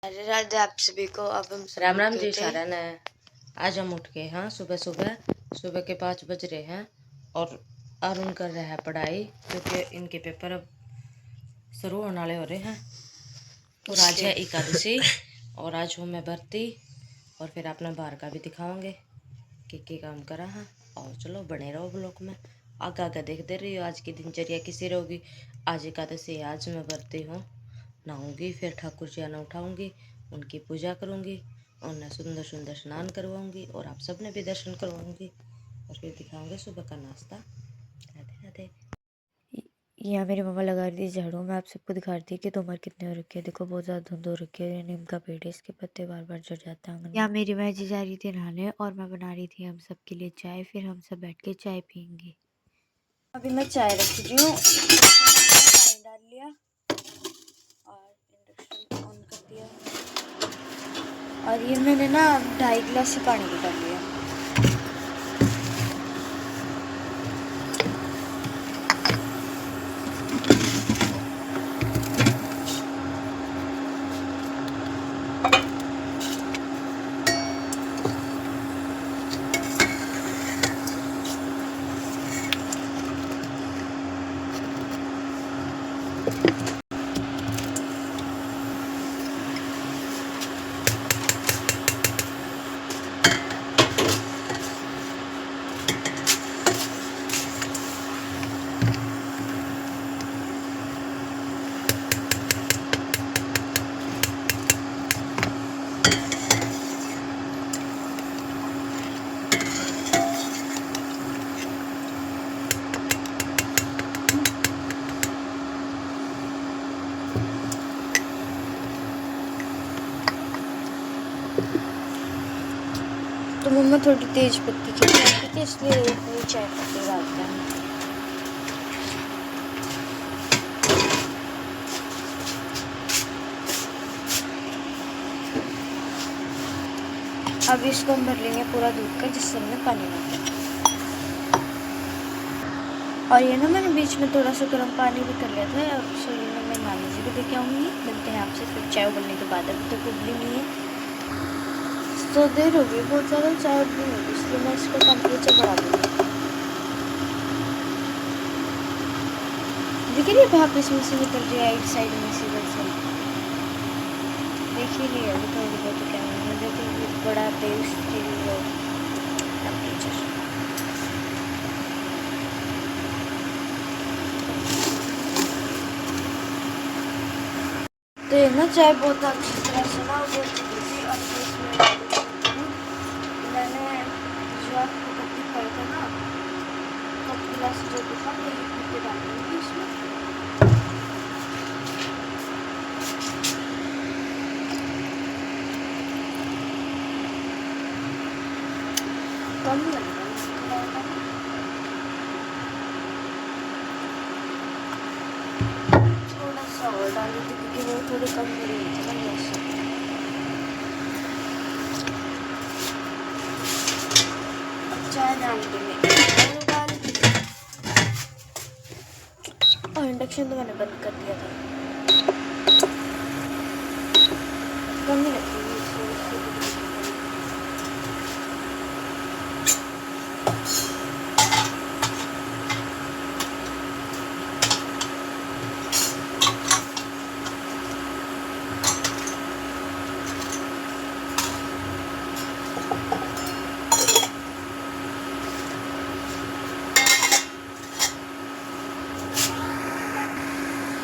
अरे राधे आप सभी को। अब हम राम राम जी सारा ने। आज हम उठ के सुबह सुबह के 5 बज रहे हैं और अरुण कर रहा है पढ़ाई क्योंकि इनके पेपर अब शुरू होने वाले हो रहे हैं। और आज है एकादशी और आज हूँ मैं भर्ती और फिर अपना बाहर का भी दिखावांगे कि काम करा है। और चलो बने रहो ब्लॉग में, आगे आगे देखते रहिए। आज की दिनचर्या किसी रहोगी। आज एकादशी, आज मैं भर्ती हूँ, नहाऊंगी, फिर ठाकुर जी आना उठाऊंगी, उनकी पूजा करूंगी, उन्हें सुंदर सुंदर स्नान करवाऊंगी और आप सबने भी दर्शन करवाऊंगी और फिर दिखाऊंगे सुबह का नाश्ता। राधे राधे। यहाँ मेरी मम्मा लगा रही थी झाड़ू। मैं आप सबको दिखा रही थी कि तुम्हारे कितने हो रखे हैं। देखो बहुत ज़्यादा धुंध हो रखी है। नीम का पेड़ है, इसके पत्ते बार बार झड़ जाते हैं आंगन। यहाँ मेरी माँ जी जा रही थी नहाने और मैं बना रही थी हम सबके लिए चाय। फिर हम सब बैठ के चाय पियेंगे। अभी मैं चाय रख रही हूँ, पानी डाल लिया और इंडक्शन ऑन कर दिया और ये मैंने ना 2.5 गिलास से पानी निकाल लिया। तो मम्मा थोड़ी तेज पत्ती की चाय थी इसलिए इतनी चाय पत्ती डालते हैं। अब इसको हम भर लेंगे पूरा दूध का, जिससे हमें पानी ना लगे। और ये ना मैंने बीच में थोड़ा सा गर्म पानी भी कर लिया था। और सॉरी मैं नानी जी को देखे आऊँगी। मिलते हैं आपसे फिर चाय उबलने के बाद। अभी तक उबली नहीं है तो देर हो गई बहुत ज़्यादा, चाय उबली नहीं होगी, इसलिए मैं इसका टेम्परेचर बढ़ा दूँगी। देखिए ये भाप इसमें से निकल रही है, एक साइड में से इधर से देखिए नहीं अभी थोड़ी बहुत कैमरे में देखिए बड़ा तेज टेम्परेचर। तो ये ना चाय बहुत अच्छी तरह से ना वो चुकी थी। अब इसमें मैंने जो आपको पत्ती खाई था ना, कप गिलास जो भी था मैं पत्ती डाल दूँगी इसमें। कम लग रहा है थोड़ा सा और डाली थी क्योंकि वो थोड़ी कम हो रही थी ना गैस से। चाय डाल देंगे और इंडक्शन तो मैंने बंद कर दिया था। कम ही लगती है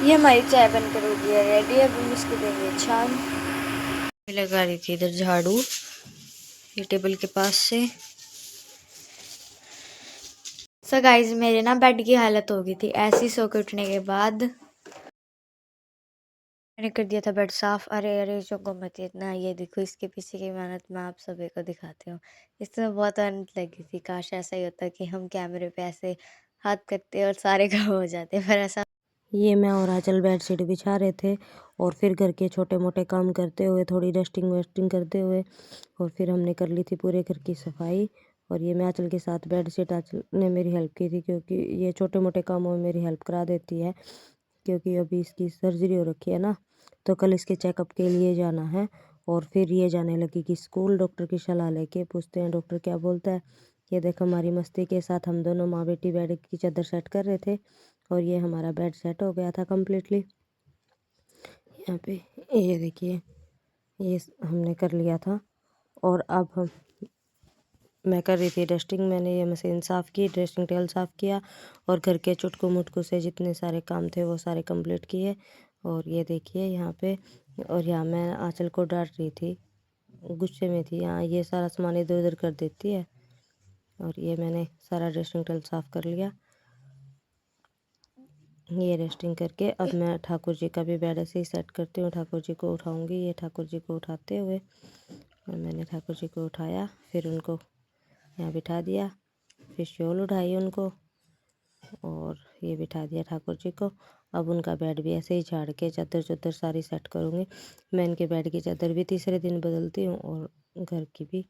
ये हमारी चाय बनकर हो गई है रेडी। अब हम इसको देंगे छान। लगा रही थी इधर झाड़ू ये टेबल के पास से। सो गाइस मेरे ना बेड की हालत हो गई थी ऐसी सो के उठने के बाद। मैंने कर दिया था बेड साफ। अरे अरे चौको मत इतना, ये देखो इसके पीछे की मेहनत मैं आप सभी को दिखाती हूँ। इसमें बहुत मेहनत लगी थी। काश ऐसा ही होता कि हम कैमरे पे ऐसे हाथ करते और सारे काम हो जाते, पर ऐसा। ये मैं और आंचल बेडशीट बिछा रहे थे और फिर घर के छोटे मोटे काम करते हुए, थोड़ी डस्टिंग वेस्टिंग करते हुए, और फिर हमने कर ली थी पूरे घर की सफाई। और ये मैं आंचल के साथ बेडशीट, आंचल ने मेरी हेल्प की थी क्योंकि ये छोटे मोटे कामों में मेरी हेल्प करा देती है क्योंकि अभी इसकी सर्जरी हो रखी है ना, तो कल इसके चेकअप के लिए जाना है। और फिर ये जाने लगी कि स्कूल डॉक्टर की सलाह लेके पूछते हैं डॉक्टर क्या बोलता है। ये देखो हमारी मस्ती के साथ हम दोनों माँ बेटी बेड की चादर सेट कर रहे थे और ये हमारा बेड सेट हो गया था कम्प्लीटली। यहाँ पे ये देखिए ये हमने कर लिया था। और अब मैं कर रही थी डस्टिंग। मैंने ये मशीन साफ़ की, ड्रेसिंग टेबल साफ़ किया और घर के चुटकू मुटकू से जितने सारे काम थे वो सारे कंप्लीट किए। और ये देखिए यहाँ पे, और यहाँ मैं आंचल को डांट रही थी, गुस्से में थी। यहाँ ये सारा सामान इधर उधर कर देती है। और ये मैंने सारा ड्रेसिंग टेबल साफ़ कर लिया। ये रेस्टिंग करके अब मैं ठाकुर जी का भी बेड ऐसे ही सेट करती हूँ। ठाकुर जी को उठाऊँगी। ये ठाकुर जी को उठाते हुए और मैंने ठाकुर जी को उठाया, फिर उनको यहाँ बिठा दिया, फिर शॉल उठाई उनको और ये बिठा दिया ठाकुर जी को। अब उनका बेड भी ऐसे ही झाड़ के चादर चुदर सारी सेट करूँगी। मैं इनके बेड की चादर भी तीसरे दिन बदलती हूँ और घर की भी।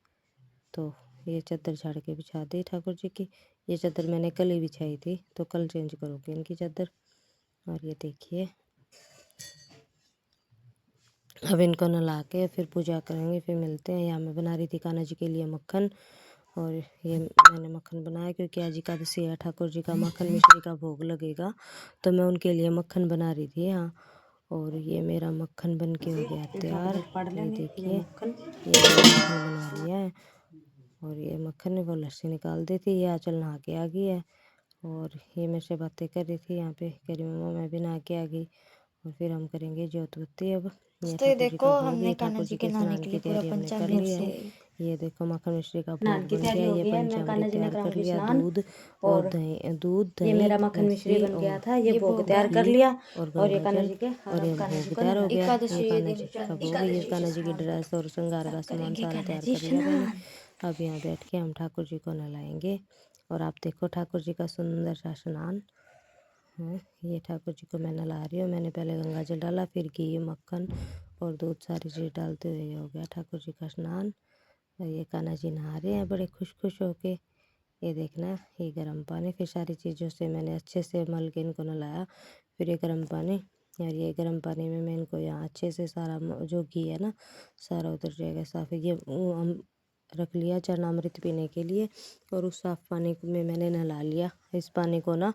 तो ये चादर झाड़ के बिछा दी ठाकुर जी की। ये चादर मैंने कल ही बिछाई थी तो कल चेंज करूँगी इनकी चादर। और ये देखिए अब इनको नला के फिर पूजा करेंगे, फिर मिलते हैं। यहाँ मैं बना रही थी कान्हा जी के लिए मक्खन और ये मैंने मक्खन बनाया क्योंकि आज एकादशी है, ठाकुर जी का मक्खन मिश्री का भोग लगेगा तो मैं उनके लिए मक्खन बना रही थी यहाँ। और ये मेरा मक्खन बन के हो गया तैयार। ये देखिए ये मैंने मक्खन बना लिया है और ये मक्खन वो लस्सी निकाल दी थी। ये आंचल नहा के आ गई है और ये मेरे से बातें कर रही थी। यहाँ पे कह रही मम्मा मैं भी नहा के आ गई। और फिर हम करेंगे जोत बत्ती। अब ये तो ये ठाकुर जी देखो का भोग, हमने ये कान्हा ठाकुर जी जी के के नहाने स्नान के की लिए पूरा तैयारी हमने कर पंचामृत ली है। से ये देखो मक्खन मिश्री का स्नान भोग की बन तैयारी गया। हो ये गई है। मैं कान्हा पंचामृत जी ने तैयार कर कामड़ी लिया, स्नान दूध और और दूध ये दही मेरा मक्खन मिश्री लस्सी बन गया और था। ये भोग तैयार कर घी लिया और और ये गंगा कान्हा जल। जी के और ये कान्हा जी भोग को तैयार हो गया। ये एकादशी कान्हा दिन जी का भोग, ये एकादशी के कान्हा जी की स्नान ड्रेस और श्रृंगार का सब सामान करेंगे सारा कान्हा तैयार जी कर लिया मैंने। स्नान। अब यहाँ बैठ के हम ठाकुर जी को नहलाएंगे। और आप देखो ठाकुर जी का सुंदर सा स्नान है। ये ठाकुर जी को मैं नहला रही हूँ। मैंने पहले गंगा जल डाला, फिर घी मक्खन और दूध सारी चीज़ डालते हुए ये हो गया ठाकुर जी का स्नान। और ये कान्हा जी नहा रहे हैं बड़े खुश खुश होके। ये देखना ये गर्म पानी, फिर सारी चीज़ों से मैंने अच्छे से मल के इनको नहलाया। फिर ये गर्म पानी, और ये गर्म पानी में मैं इनको यहाँ अच्छे से सारा जो घी है ना सारा उतर जाएगा साफ। ये हम रख लिया चरणामृत पीने के लिए और उस साफ पानी में मैंने नहला लिया। इस पानी को ना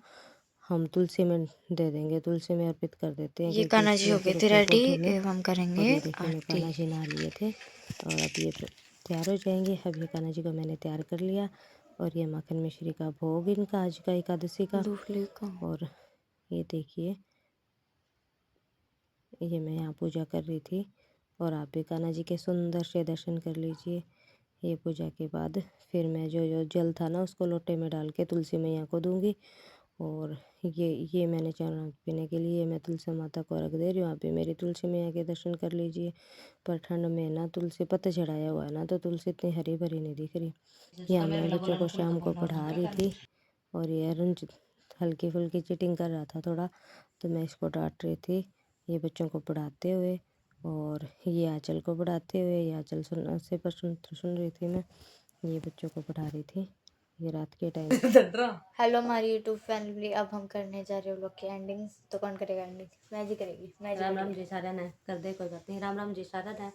हम तुलसी में दे देंगे, तुलसी में अर्पित कर देते हैं ये क्योंकि कान्हा जी इससे हो गए फिर थे भोगों रेडी, धोने। हम और करेंगे ये देखिए मैं आरती। कान्हा जी नहा लिए थे और अब ये तैयार हो जाएंगे। अब ये कान्हा जी को मैंने तैयार कर लिया और ये माखन मिश्री का भोग इनका आज का एकादशी का। दूसरे का और ये देखिए ये मैं यहाँ पूजा कर रही थी और आप भी कान्हा जी के सुंदर से दर्शन कर लीजिए। ये पूजा के बाद फिर मैं जो जल था ना उसको लोटे में डाल के तुलसी मैया को दूंगी। और ये मैंने चना पीने के लिए मैं तुलसी माता को रख दे रही हूँ। आप भी मेरी तुलसी मैया के दर्शन कर लीजिए। पर ठंड में ना तुलसी पत्ते चढ़ाया हुआ है ना तो तुलसी इतनी हरी भरी नहीं दिख रही। यहाँ मैं बच्चों को शाम को पढ़ा रही थी और ये अरुण हल्की फुल्की चीटिंग कर रहा था थोड़ा, तो मैं इसको डांट रही थी ये बच्चों को पढ़ाते हुए। और ये आंचल को पढ़ाते हुए, ये आंचल सुन रही थी मैं, ये बच्चों को पढ़ा रही थी। ये रात के टाइम हेलो हमारी यूट्यूब फैमिली, अब हम करने जा रहे हैं व्लॉग की एंडिंग। तो कौन करेगा एंडिंग? मैं जी करेगी। मैं राम राम जी सारा ने कर दे, कोई बात नहीं। राम राम जी सारा ने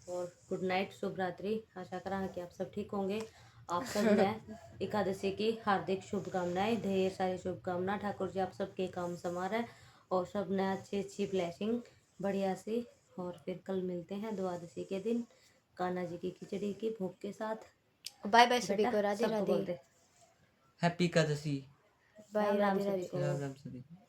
और गुड नाइट, शुभ रात्रि। आशा करा कि आप सब ठीक होंगे। आप सब ने एकादशी की हार्दिक शुभकामनाएं, ढेर सारी शुभकामनाएं। ठाकुर जी आप सबके काम संवारे और सब ने अच्छी अच्छी ब्लेसिंग बढ़िया सी। और फिर कल मिलते हैं द्वादशी के दिन कान्हा जी की खिचड़ी की भोग के साथ। बाय बाय सभी बेटा को, राधे सबको राधे। बोल दे हैप्पी एकादशी। बाय, राम राम राधे सभी राधे। को। राम राम सभी को।